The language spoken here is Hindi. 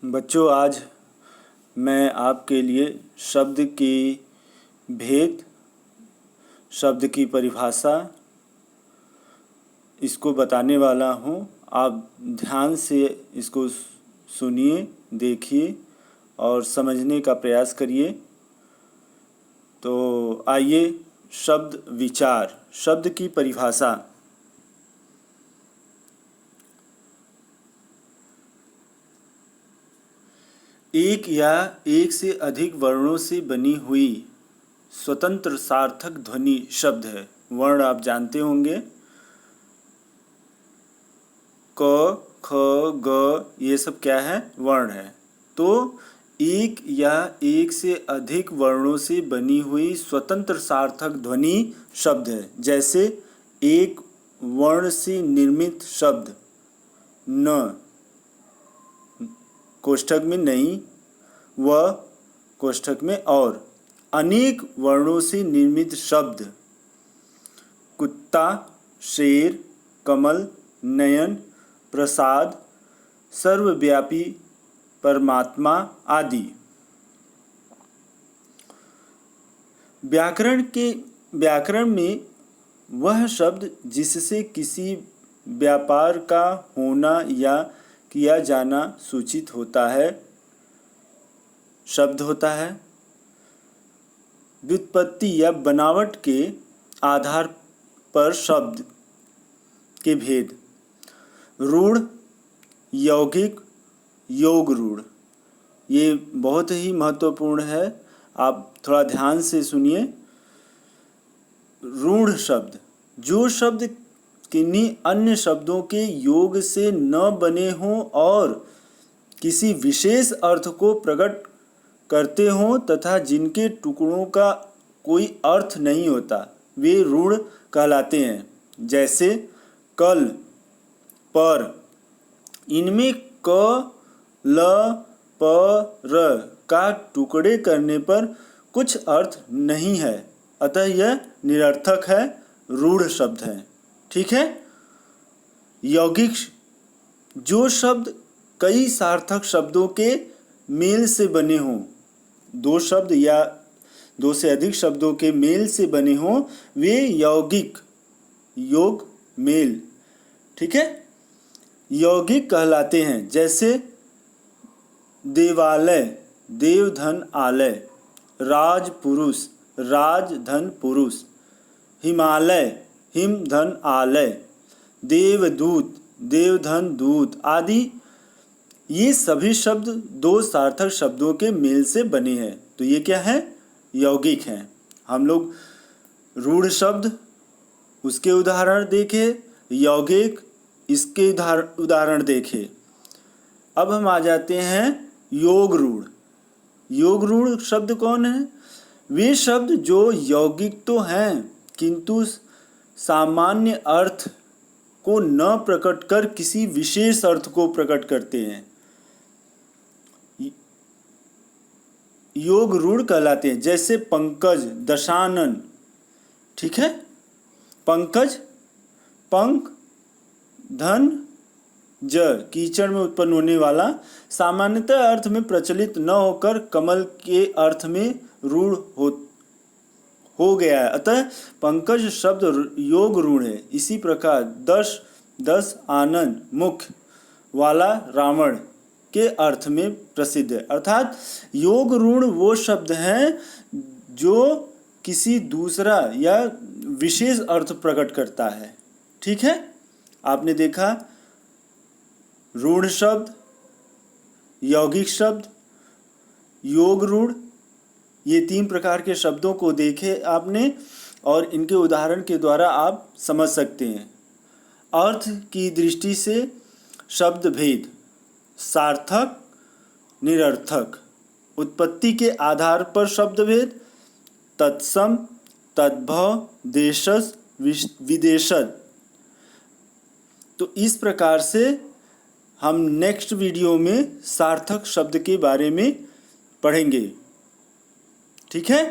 बच्चों, आज मैं आपके लिए शब्द की भेद, शब्द की परिभाषा इसको बताने वाला हूँ। आप ध्यान से इसको सुनिए, देखिए और समझने का प्रयास करिए। तो आइए, शब्द विचार, शब्द की परिभाषा। एक या एक से अधिक वर्णों से बनी हुई स्वतंत्र सार्थक ध्वनि शब्द है। वर्ण आप जानते होंगे, क, ख, ग, ये सब क्या है? वर्ण है। तो एक या एक से अधिक वर्णों से बनी हुई स्वतंत्र सार्थक ध्वनि शब्द है। जैसे एक वर्ण से निर्मित शब्द न, कोष्ठक में नहीं, व कोष्ठक में और। अनेक वर्णों से निर्मित शब्द कुत्ता, शेर, कमल, नयन, प्रसाद, सर्वव्यापी, परमात्मा आदि। व्याकरण में वह शब्द जिससे किसी व्यापार का होना या किया जाना सूचित होता है, शब्द होता है। व्युत्पत्ति या बनावट के आधार पर शब्द के भेद: रूढ़, यौगिक, योग रूढ़। ये बहुत ही महत्वपूर्ण है, आप थोड़ा ध्यान से सुनिए। रूढ़ शब्द, जो शब्द किन्हीं अन्य शब्दों के योग से न बने हों और किसी विशेष अर्थ को प्रकट करते हों तथा जिनके टुकड़ों का कोई अर्थ नहीं होता, वे रूढ़ कहलाते हैं। जैसे कल, पर। इनमें क, ल, प, र का टुकड़े करने पर कुछ अर्थ नहीं है, अतः यह निरर्थक है, रूढ़ शब्द है। ठीक है। यौगिक, जो शब्द कई सार्थक शब्दों के मेल से बने हों, दो शब्द या दो से अधिक शब्दों के मेल से बने हों, वे यौगिक, योग मेल, ठीक है, यौगिक कहलाते हैं। जैसे देवालय, देव धन आलय, राजपुरुष, राज धन पुरुष, हिमालय, हिम धन आलय, देवदूत, देव धन दूत आदि। ये सभी शब्द दो सार्थक शब्दों के मेल से बने हैं, तो ये क्या है? यौगिक हैं। हम लोग रूढ़ शब्द, उसके उदाहरण देखे, यौगिक, इसके उदाहरण देखे। अब हम आ जाते हैं योग रूढ़। योग रूढ़ शब्द कौन है? वे शब्द जो यौगिक तो हैं किंतु सामान्य अर्थ को न प्रकट कर किसी विशेष अर्थ को प्रकट करते हैं, योग रूढ़ कहलाते हैं। जैसे पंकज, दशानन, ठीक है। पंकज, पंख, धन, ज, कीचड़ में उत्पन्न होने वाला, सामान्यतः अर्थ में प्रचलित न होकर कमल के अर्थ में रूढ़ हो गया है, अतः पंकज शब्द योग रूढ़ है। इसी प्रकार दस आनंद मुख वाला रावण के अर्थ में प्रसिद्ध है। अर्थात योग रूढ़ वो शब्द हैं जो किसी दूसरा या विशेष अर्थ प्रकट करता है। ठीक है। आपने देखा रूढ़ शब्द, यौगिक शब्द, योग रूढ़, ये तीन प्रकार के शब्दों को देखे आपने और इनके उदाहरण के द्वारा आप समझ सकते हैं। अर्थ की दृष्टि से शब्द भेद: सार्थक, निरर्थक। उत्पत्ति के आधार पर शब्द भेद: तत्सम, तद्भव, देशज, विदेशज। तो इस प्रकार से हम नेक्स्ट वीडियो में सार्थक शब्द के बारे में पढ़ेंगे। ठीक है।